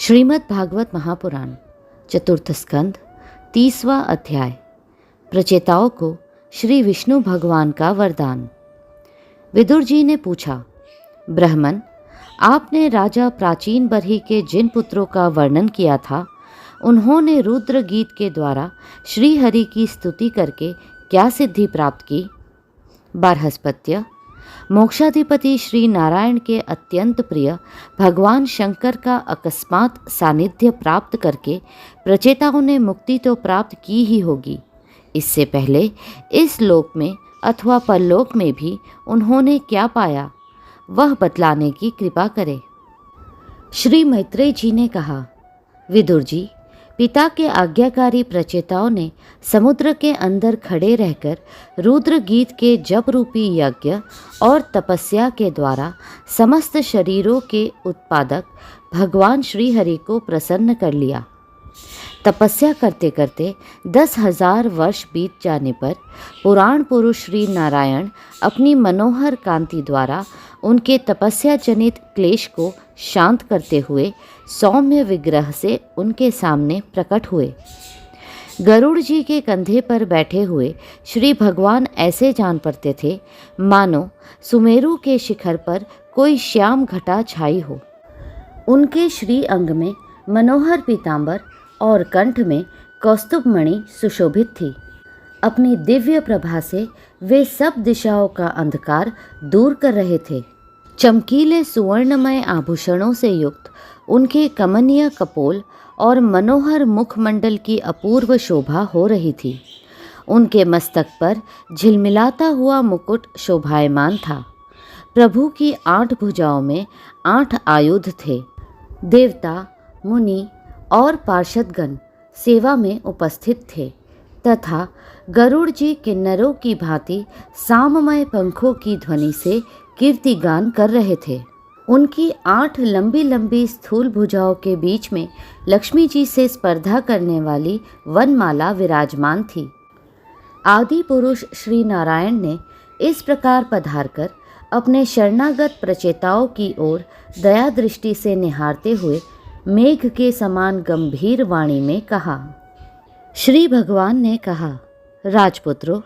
श्रीमद् भागवत महापुराण चतुर्थ स्कंद 30वां अध्याय। प्रचेताओं को श्री विष्णु भगवान का वरदान। विदुर जी ने पूछा, ब्राह्मण, आपने राजा प्राचीन बरही के जिन पुत्रों का वर्णन किया था, उन्होंने रुद्र गीत के द्वारा श्री हरि की स्तुति करके क्या सिद्धि प्राप्त की? बारहस्पत्य, मोक्षाधिपति श्री नारायण के अत्यंत प्रिय भगवान शंकर का अकस्मात सानिध्य प्राप्त करके प्रचेताओं ने मुक्ति तो प्राप्त की ही होगी। इससे पहले इस लोक में अथवा परलोक में भी उन्होंने क्या पाया, वह बतलाने की कृपा करे। श्री मैत्रेय जी ने कहा, विदुर जी, पिता के आज्ञाकारी प्रचेताओं ने समुद्र के अंदर खड़े रहकर रुद्र गीत के जप रूपी यज्ञ और तपस्या के द्वारा समस्त शरीरों के उत्पादक भगवान श्री हरि को प्रसन्न कर लिया। तपस्या करते करते 10,000 वर्ष बीत जाने पर पुराण पुरुष श्री नारायण अपनी मनोहर कांति द्वारा उनके तपस्या जनित क्लेश को शांत करते हुए सौम्य विग्रह से उनके सामने प्रकट हुए। गरुड़ जी के कंधे पर बैठे हुए श्री भगवान ऐसे जान पड़ते थे मानो सुमेरु के शिखर पर कोई श्याम घटा छाई हो। उनके श्री अंग में मनोहर पीतांबर और कंठ में कौस्तुभ मणि सुशोभित थी। अपनी दिव्य प्रभा से वे सब दिशाओं का अंधकार दूर कर रहे थे। चमकीले सुवर्णमय आभूषणों से युक्त उनके कमनीय कपोल और मनोहर मुखमंडल की अपूर्व शोभा हो रही थी। उनके मस्तक पर झिलमिलाता हुआ मुकुट शोभायमान था। प्रभु की 8 भुजाओं में 8 आयुध थे। देवता, मुनि और पार्षदगण सेवा में उपस्थित थे तथा गरुड़ जी किन्नरों की भांति साममय पंखों की ध्वनि से कीर्तिगान कर रहे थे। उनकी 8 लंबी लंबी स्थूल भुजाओं के बीच में लक्ष्मी जी से स्पर्धा करने वाली वनमाला विराजमान थी। आदि पुरुष श्री नारायण ने इस प्रकार पधारकर अपने शरणागत प्रचेताओं की ओर दया दृष्टि से निहारते हुए मेघ के समान गंभीर वाणी में कहा। श्री भगवान ने कहा, राजपुत्रों,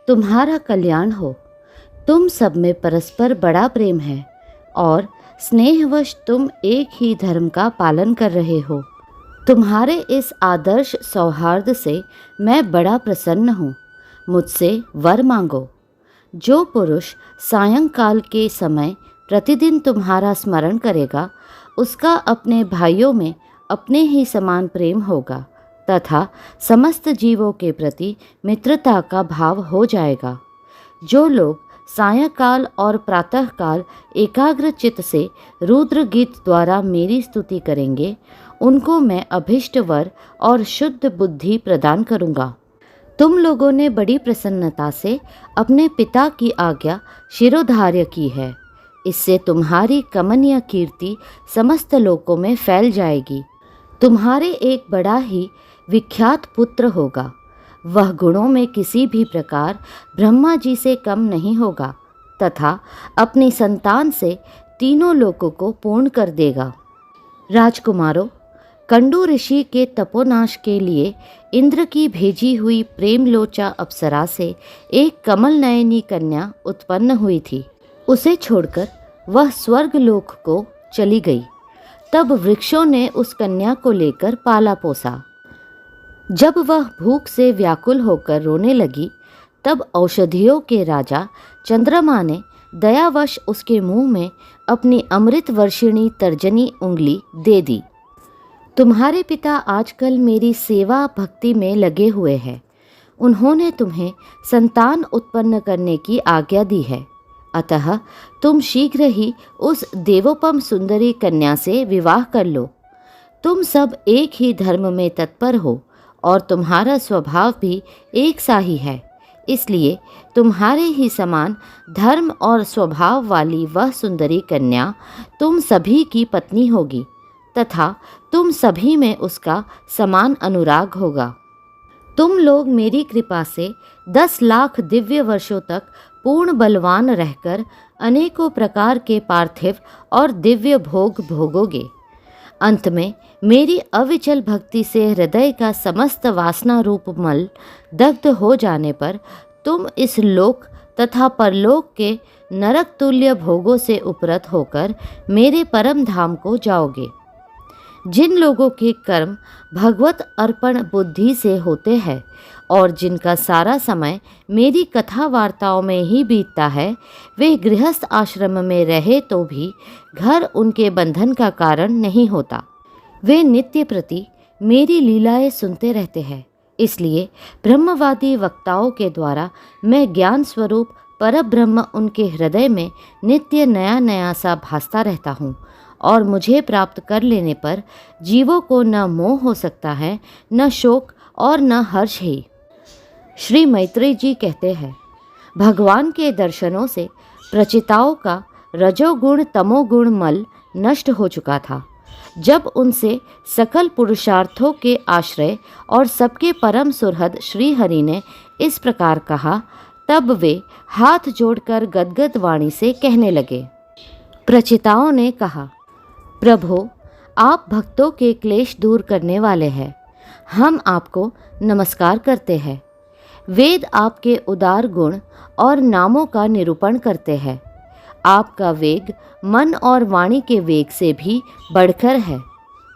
तुम्हारा कल्याण हो। तुम सब में परस्पर बड़ा प्रेम है और स्नेहवश तुम एक ही धर्म का पालन कर रहे हो। तुम्हारे इस आदर्श सौहार्द से मैं बड़ा प्रसन्न हूँ। मुझसे वर मांगो। जो पुरुष सायंकाल के समय प्रतिदिन तुम्हारा स्मरण करेगा, उसका अपने भाइयों में अपने ही समान प्रेम होगा तथा समस्त जीवों के प्रति मित्रता का भाव हो जाएगा। जो लोग सायंकाल और प्रातःकाल एकाग्र चित्त से रुद्र गीत द्वारा मेरी स्तुति करेंगे, उनको मैं अभिष्ट वर और शुद्ध बुद्धि प्रदान करूँगा। तुम लोगों ने बड़ी प्रसन्नता से अपने पिता की आज्ञा शिरोधार्य की है। इससे तुम्हारी कमनीय कीर्ति समस्त लोकों में फैल जाएगी। तुम्हारे एक बड़ा ही विख्यात पुत्र होगा। वह गुणों में किसी भी प्रकार ब्रह्मा जी से कम नहीं होगा तथा अपनी संतान से तीनों लोकों को पूर्ण कर देगा। राजकुमारों, कंडू ऋषि के तपोनाश के लिए इंद्र की भेजी हुई प्रेमलोचा अप्सरा से एक कमल नयनी कन्या उत्पन्न हुई थी। उसे छोड़कर वह स्वर्ग लोक को चली गई। तब वृक्षों ने उस कन्या को लेकर पाला पोसा। जब वह भूख से व्याकुल होकर रोने लगी, तब औषधियों के राजा चंद्रमा ने दयावश उसके मुंह में अपनी अमृत वर्षिणी तर्जनी उंगली दे दी। तुम्हारे पिता आजकल मेरी सेवा भक्ति में लगे हुए हैं। उन्होंने तुम्हें संतान उत्पन्न करने की आज्ञा दी है। अतः तुम शीघ्र ही उस देवोपम सुंदरी कन्या से विवाह कर लो। तुम सब एक ही धर्म में तत्पर हो और तुम्हारा स्वभाव भी एक सा ही है। इसलिए तुम्हारे ही समान धर्म और स्वभाव वाली वह सुंदरी कन्या तुम सभी की पत्नी होगी तथा तुम सभी में उसका समान अनुराग होगा। तुम लोग मेरी कृपा से 10 लाख दिव्य वर्षों तक पूर्ण बलवान रहकर अनेकों प्रकार के पार्थिव और दिव्य भोग भोगोगे। अंत में मेरी अविचल भक्ति से हृदय का समस्त वासना रूप मल दग्ध हो जाने पर तुम इस लोक तथा परलोक के नरक तुल्य भोगों से उपरत होकर मेरे परम धाम को जाओगे। जिन लोगों के कर्म भगवत अर्पण बुद्धि से होते हैं और जिनका सारा समय मेरी कथा वार्ताओं में ही बीतता है, वे गृहस्थ आश्रम में रहे तो भी घर उनके बंधन का कारण नहीं होता। वे नित्य प्रति मेरी लीलाएं सुनते रहते हैं। इसलिए ब्रह्मवादी वक्ताओं के द्वारा मैं ज्ञान स्वरूप परब्रह्म उनके हृदय में नित्य नया नया सा भासता रहता हूँ और मुझे प्राप्त कर लेने पर जीवों को न मोह हो सकता है, न शोक और न हर्ष ही। श्री मैत्रेय जी कहते हैं, भगवान के दर्शनों से प्रचिताओं का रजोगुण तमोगुण मल नष्ट हो चुका था। जब उनसे सकल पुरुषार्थों के आश्रय और सबके परम सुहृद श्री हरि ने इस प्रकार कहा, तब वे हाथ जोड़कर गदगद वाणी से कहने लगे। प्रचिताओं ने कहा, प्रभो, आप भक्तों के क्लेश दूर करने वाले हैं। हम आपको नमस्कार करते हैं। वेद आपके उदार गुण और नामों का निरूपण करते हैं। आपका वेग मन और वाणी के वेग से भी बढ़कर है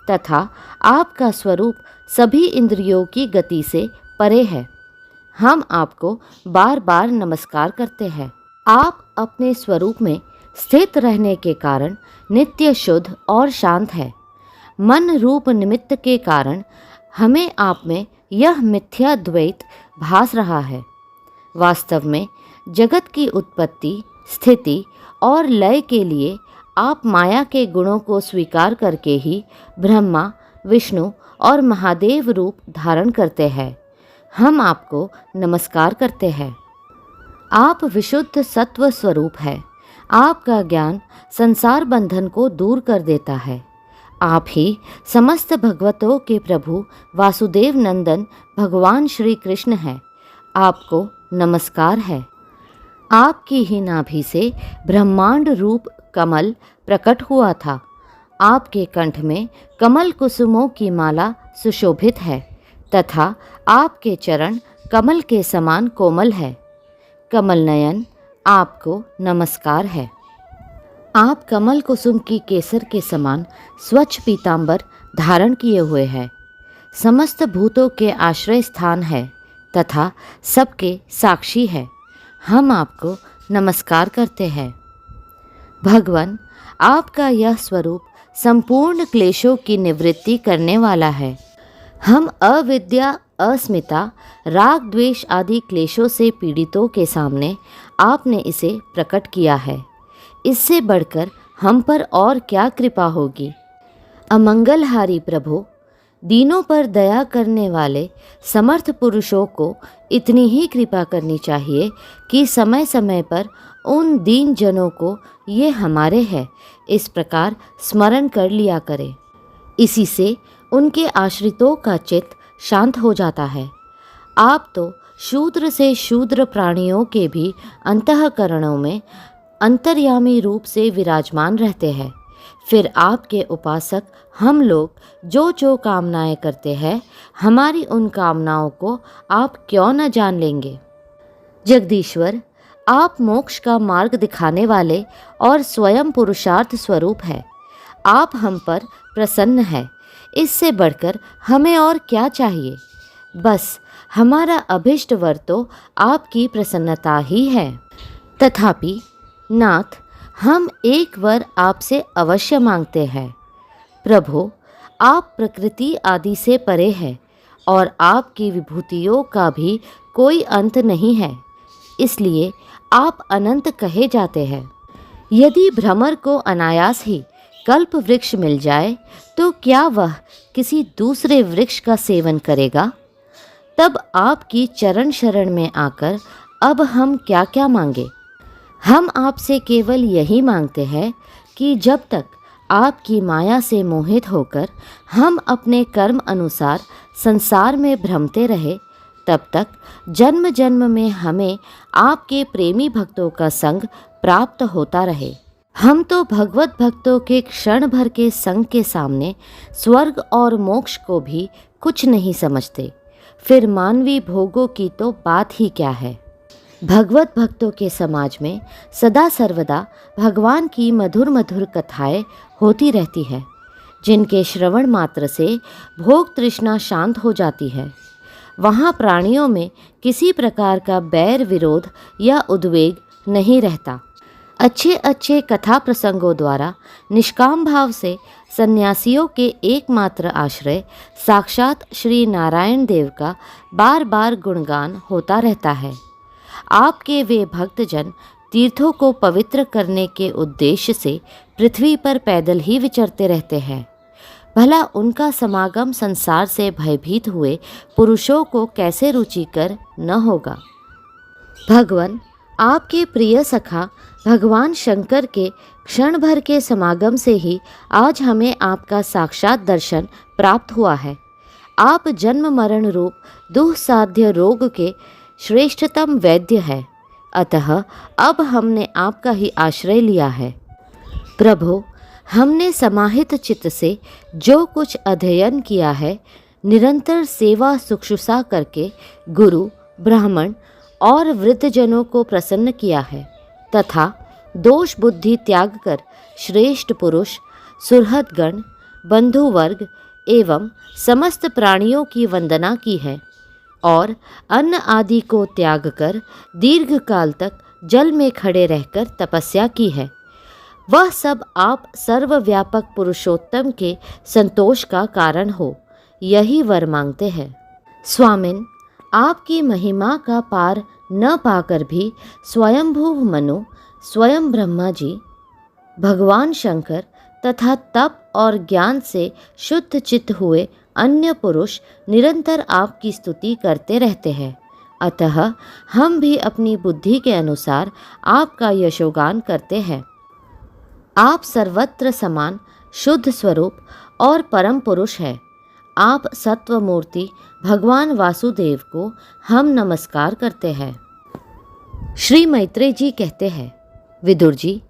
तथा आपका स्वरूप सभी इंद्रियों की गति से परे है। हम आपको बार बार नमस्कार करते हैं। आप अपने स्वरूप में स्थित रहने के कारण नित्य शुद्ध और शांत है। मन रूप निमित्त के कारण हमें आप में यह मिथ्या द्वैत भास रहा है। वास्तव में जगत की उत्पत्ति, स्थिति और लय के लिए आप माया के गुणों को स्वीकार करके ही ब्रह्मा, विष्णु और महादेव रूप धारण करते हैं। हम आपको नमस्कार करते हैं। आप विशुद्ध सत्व स्वरूप है। आपका ज्ञान संसार बंधन को दूर कर देता है। आप ही समस्त भगवतों के प्रभु वासुदेव नंदन भगवान श्री कृष्ण हैं। आपको नमस्कार है। आपकी ही नाभि से ब्रह्मांड रूप कमल प्रकट हुआ था। आपके कंठ में कमल कुसुमों की माला सुशोभित है तथा आपके चरण कमल के समान कोमल है। कमल नयन, आपको नमस्कार है। आप कमल कुसुम की केसर के समान स्वच्छ पीतांबर धारण किए हुए हैं। समस्त भूतों के आश्रय स्थान है तथा सबके साक्षी है। हम आपको नमस्कार करते हैं। भगवान, आपका यह स्वरूप संपूर्ण क्लेशों की निवृत्ति करने वाला है। हम अविद्या, अस्मिता, राग द्वेष आदि क्लेशों से पीड़ितों के सामने आपने इसे प्रकट किया है। इससे बढ़कर हम पर और क्या कृपा होगी। अमंगलहारी प्रभु, दीनों पर दया करने वाले समर्थ पुरुषों को इतनी ही कृपा करनी चाहिए कि समय समय पर उन दीन जनों को ये हमारे हैं इस प्रकार स्मरण कर लिया करें। इसी से उनके आश्रितों का चित्त शांत हो जाता है। आप तो शूद्र से शूद्र प्राणियों के भी अंतःकरणों में अंतर्यामी रूप से विराजमान रहते हैं। फिर आपके उपासक हम लोग जो जो कामनाएं करते हैं, हमारी उन कामनाओं को आप क्यों न जान लेंगे। जगदीश्वर, आप मोक्ष का मार्ग दिखाने वाले और स्वयं पुरुषार्थ स्वरूप है। आप हम पर प्रसन्न है। इससे बढ़कर हमें और क्या चाहिए। बस हमारा अभिष्ट वर तो आपकी प्रसन्नता ही है। तथापि नाथ, हम एक वर आपसे अवश्य मांगते हैं। प्रभु, आप प्रकृति आदि से परे हैं और आपकी विभूतियों का भी कोई अंत नहीं है। इसलिए आप अनंत कहे जाते हैं। यदि भ्रमर को अनायास ही कल्प वृक्ष मिल जाए तो क्या वह किसी दूसरे वृक्ष का सेवन करेगा। तब आपकी चरण शरण में आकर अब हम क्या क्या मांगे। हम आपसे केवल यही मांगते हैं कि जब तक आपकी माया से मोहित होकर हम अपने कर्म अनुसार संसार में भ्रमते रहे, तब तक जन्म जन्म में हमें आपके प्रेमी भक्तों का संग प्राप्त होता रहे। हम तो भगवत भक्तों के क्षण भर के संग के सामने स्वर्ग और मोक्ष को भी कुछ नहीं समझते, फिर मानवीय भोगों की तो बात ही क्या है। भगवत भक्तों के समाज में सदा सर्वदा भगवान की मधुर मधुर कथाएं होती रहती है, जिनके श्रवण मात्र से भोग तृष्णा शांत हो जाती है। वहाँ प्राणियों में किसी प्रकार का बैर विरोध या उद्वेग नहीं रहता। अच्छे अच्छे कथा प्रसंगों द्वारा निष्काम भाव से सन्यासियों के एकमात्र आश्रय साक्षात श्री नारायण देव का बार बार गुणगान होता रहता है। आपके वे भक्तजन तीर्थों को पवित्र करने के उद्देश्य से पृथ्वी पर पैदल ही विचरते रहते हैं। भला उनका समागम संसार से भयभीत हुए पुरुषों को कैसे रुचिकर न होगा। भगवान आपके प्रिय सखा भगवान शंकर के क्षण भर के समागम से ही आज हमें आपका साक्षात दर्शन प्राप्त हुआ है। आप जन्म मरण रूप दुस्साध्य रोग के श्रेष्ठतम वैद्य है, अतः अब हमने आपका ही आश्रय लिया है। प्रभु, हमने समाहित चित्त से जो कुछ अध्ययन किया है, निरंतर सेवा शुश्रूषा करके गुरु, ब्राह्मण और वृद्धजनों को प्रसन्न किया है तथा दोष बुद्धि त्याग कर श्रेष्ठ पुरुष, सुहृदगण, बंधुवर्ग एवं समस्त प्राणियों की वंदना की है और अन्न आदि को त्याग कर दीर्घ काल तक जल में खड़े रहकर तपस्या की है। वह सब आप सर्वव्यापक पुरुषोत्तम के संतोष का कारण हो, यही वर मांगते हैं। स्वामिन, आपकी महिमा का पार न पाकर भी स्वयंभू मनु, स्वयं ब्रह्मा जी, भगवान शंकर तथा तप और ज्ञान से शुद्ध चित्त हुए अन्य पुरुष निरंतर आपकी स्तुति करते रहते हैं, अतः हम भी अपनी बुद्धि के अनुसार आपका यशोगान करते हैं। आप सर्वत्र समान शुद्ध स्वरूप और परम पुरुष है। आप सत्वमूर्ति भगवान वासुदेव को हम नमस्कार करते हैं। श्री मैत्रेय जी कहते हैं, विदुर जी,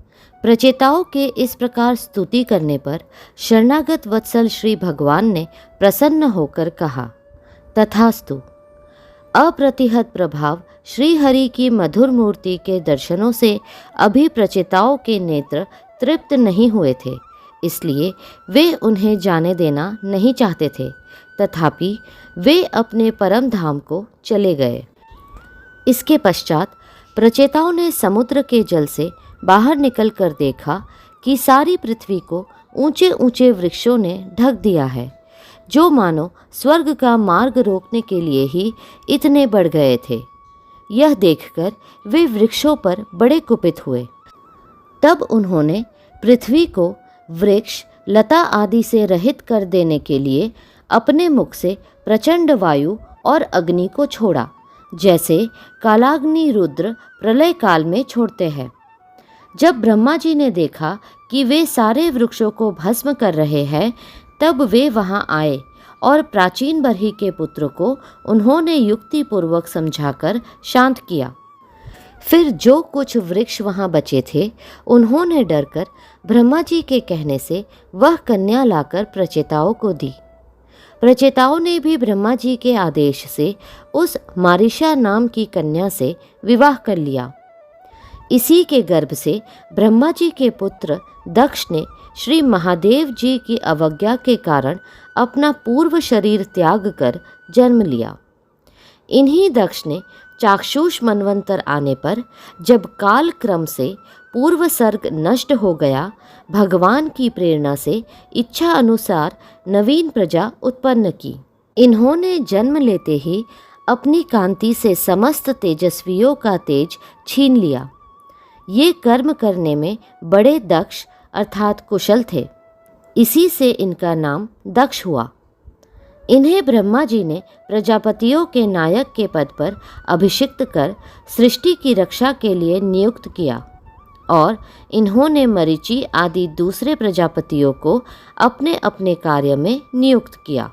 प्रचेताओं के इस प्रकार स्तुति करने पर शरणागत वत्सल श्री भगवान ने प्रसन्न होकर कहा, तथास्तु। अप्रतिहत प्रभाव श्री हरि की मधुर मूर्ति के दर्शनों से अभी प्रचेताओं के नेत्र तृप्त नहीं हुए थे, इसलिए वे उन्हें जाने देना नहीं चाहते थे, तथापि वे अपने परम धाम को चले गए। इसके पश्चात प्रचेताओं ने समुद्र के जल से बाहर निकलकर देखा कि सारी पृथ्वी को ऊंचे ऊंचे वृक्षों ने ढक दिया है, जो मानो स्वर्ग का मार्ग रोकने के लिए ही इतने बढ़ गए थे। यह देखकर वे वृक्षों पर बड़े कुपित हुए। तब उन्होंने पृथ्वी को वृक्ष लता आदि से रहित कर देने के लिए अपने मुख से प्रचंड वायु और अग्नि को छोड़ा, जैसे कालाग्नि रुद्र प्रलय काल में छोड़ते हैं। जब ब्रह्मा जी ने देखा कि वे सारे वृक्षों को भस्म कर रहे हैं, तब वे वहां आए और प्राचीन बरही के पुत्र को उन्होंने युक्तिपूर्वक समझाकर शांत किया। फिर जो कुछ वृक्ष वहां बचे थे, उन्होंने डरकर ब्रह्मा जी के कहने से वह कन्या लाकर प्रचेताओं को दी। प्रचेताओं ने भी ब्रह्मा जी के आदेश से उस मारिशा नाम की कन्या से विवाह कर लिया। इसी के गर्भ से ब्रह्मा जी के पुत्र दक्ष ने श्री महादेव जी की अवज्ञा के कारण अपना पूर्व शरीर त्याग कर जन्म लिया। इन्हीं दक्ष ने चाक्षुष मनवंतर आने पर, जब काल क्रम से पूर्व सर्ग नष्ट हो गया, भगवान की प्रेरणा से इच्छा अनुसार नवीन प्रजा उत्पन्न की। इन्होंने जन्म लेते ही अपनी कांति से समस्त तेजस्वियों का तेज छीन लिया। ये कर्म करने में बड़े दक्ष अर्थात कुशल थे, इसी से इनका नाम दक्ष हुआ। इन्हें ब्रह्मा जी ने प्रजापतियों के नायक के पद पर अभिषिक्त कर सृष्टि की रक्षा के लिए नियुक्त किया और इन्होंने मरीचि आदि दूसरे प्रजापतियों को अपने अपने कार्य में नियुक्त किया।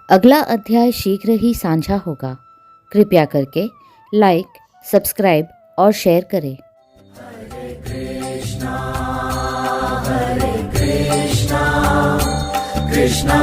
अगला अध्याय शीघ्र ही साझा होगा। कृपया करके लाइक, सब्सक्राइब और शेयर करें। हरे कृष्णा कृष्णा कृष्णा